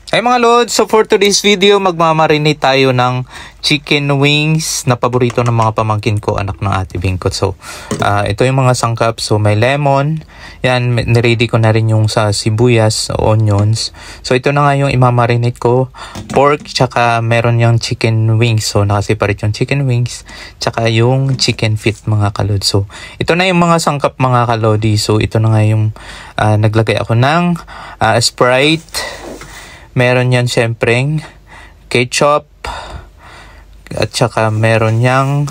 Ay mga lods, so for today's video, magmamarinate tayo ng chicken wings na paborito ng mga pamangkin ko, anak ng Ate Bingkot. So, ito yung mga sangkap. So, may lemon. Yan, niready ko na rin yung sa sibuyas, onions. So, ito na nga yung imamarinate ko. Pork, tsaka meron yung chicken wings. So, nakasiparit yung chicken wings, tsaka yung chicken feet mga kalod. So, ito na yung mga sangkap mga kalodi. So, ito na nga yung naglagay ako ng Sprite. Meron yan syempreng ketchup at saka meron yang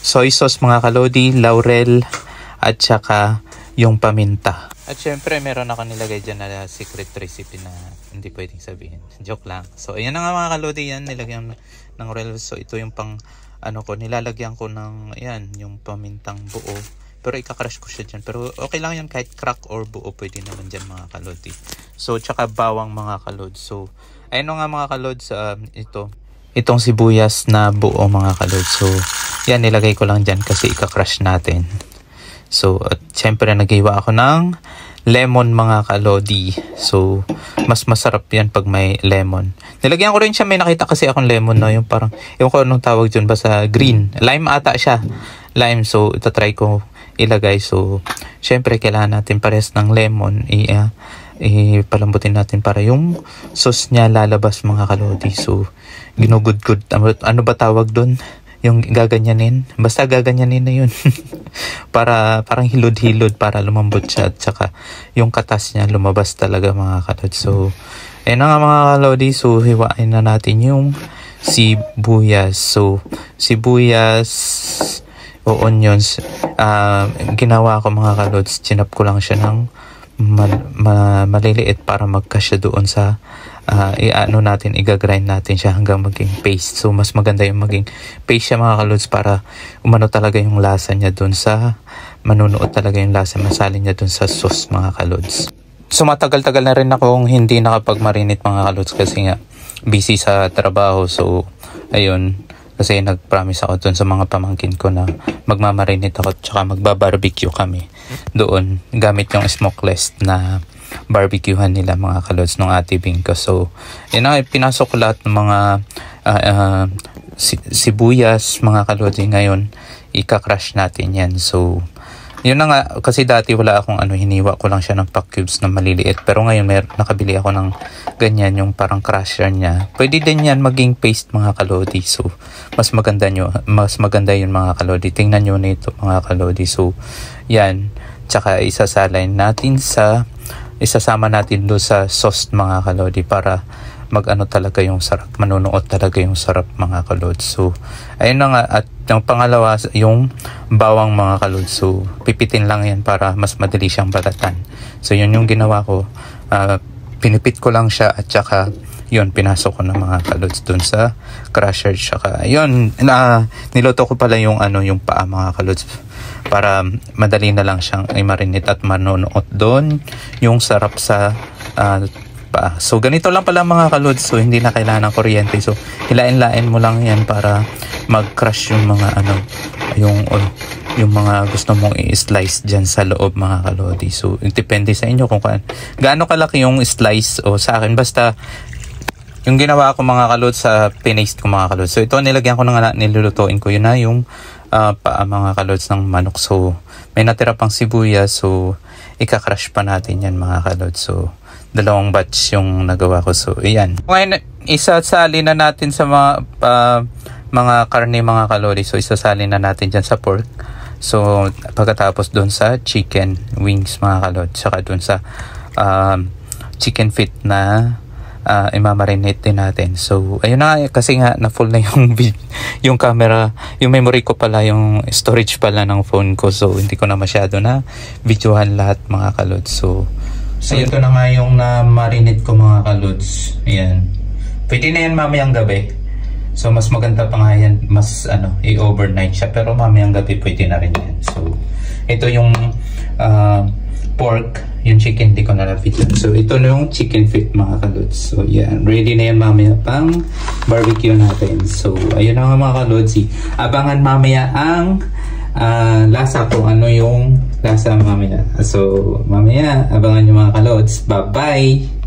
soy sauce mga kalodi, laurel at saka yung paminta. At syempre meron ako nilagay dyan na secret recipe na hindi pwedeng sabihin. Joke lang. So ayan na nga mga kalodi, yan nilagyan ng laurel. So ito yung pang nilalagyan ko ng ayan, yung pamintang buo. Pero ika-crush ko siya dyan. Pero okay lang yan kahit crack or buo. Pwede naman dyan mga kalodi. So, tsaka bawang mga kalod. So, ayun nga mga kalod sa itong sibuyas na buo mga kalod. So, yan nilagay ko lang dyan kasi ika-crush natin. So, at syempre nag-iwa ako ng lemon mga kalodi. So, mas masarap yan pag may lemon. Nilagyan ko rin siya, may nakita kasi akong lemon na yung parang, yung ko anong tawag dyan ba sa green. Lime ata siya. Lime. So, itatry ko ilagay. So, syempre kailangan natin pares ng lemon. Palambutin natin para yung sauce niya lalabas mga kalodi. So, ginugud-gud. Ano ba tawag doon? Yung gaganyanin. Basta gaganyanin na yun. Parang hilod-hilod para lumambot siya. At saka yung katas niya lumabas talaga mga kalodi. So, ayun na nga mga kalodi. So, hiwain na natin yung sibuyas. So, sibuyas o onions, ginawa ko mga kalods, chinap ko lang siya ng maliliit para magkasya doon sa igagrind natin siya hanggang maging paste. So mas maganda yung maging paste siya mga kalods para umano talaga yung lasa niya doon sa manunuot talaga yung lasa, masali niya doon sa sauce mga kalods. So matagal-tagal na rin akong hindi nakapag-marinate mga kalods kasi nga busy sa trabaho. So ayun, kasi nag-promise ako doon sa mga pamangkin ko na magmamarinate ako tsaka magbabarbecue kami doon gamit yung smokeless na barbecuehan nila mga kalods ng Ate Bingko. So, yun na, pinasok ko lahat ng mga sibuyas mga kalods. Ngayon, ika-crush natin yan. So, yun na nga, kasi dati wala akong hiniwa ko lang siya ng pack cubes na maliliit. Pero ngayon, nakabili ako ng ganyan, yung parang crusher niya. Pwede din yan maging paste mga kalodi. So, mas maganda yun mga kalodi. Tingnan nyo nito mga kalodi. So, yan. Tsaka isasama natin doon sa sauce mga kalodi para talaga yung sarap. Manunuot talaga yung sarap mga kalodi. So, ayun na nga. At yung pangalawa, yung bawang mga kalodi. So, pipitin lang yan para mas madali siyang balatan. So, yun yung ginawa ko. Pinipit ko lang siya at saka yun, pinasok ko ng mga kalods dun sa crusher. Saka yun, niloto ko pala yung yung paa mga kalods para madali na lang siyang i-marinate at manunuot doon yung sarap sa paa. So ganito lang pala mga kalods. So hindi na kailangan ng kuryente. So hilain-lain mo lang yan para mag-crush yung mga yung mga gusto mong i-slice dyan sa loob mga kalodi. So depende sa inyo kung gaano kalaki yung slice o sa akin. Basta yung ginawa ko mga kalod sa pinaste ko mga kalod. So ito nilagyan ko na nilulutuin ko. Yun na yung paa mga kalods ng manok. So may natira pang sibuyas. So ika-crush pa natin yan mga kalod. So dalawang batch yung nagawa ko. So ayan. Ngayon isasali na natin sa mga karne mga kalodi. So isasali na natin dyan sa pork. So pagkatapos doon sa chicken wings mga kalod. Saka doon sa chicken feet na imamarinate din natin. So ayun na, kasi nga na full na yung camera, yung memory ko pala, yung storage pala ng phone ko. So hindi ko na masyado na videohan lahat mga kalods. So ito na nga yung na-marinate ko mga kalods. Ayan. Pwede na yan mamayang gabi. So mas maganda pa nga yan, mas i-overnight siya. Pero mamayang gabi pwede na rin yan. So ito yung pork, yung chicken di ko na-video. So ito na yung chicken feet mga kalods. So yan, ready na yan mamaya pang barbecue natin. So ayun na nga mga kalods. Abangan mamaya ang lasa kung ano yung lasa mamaya. So mamaya abangan yung mga kalods. Bye bye!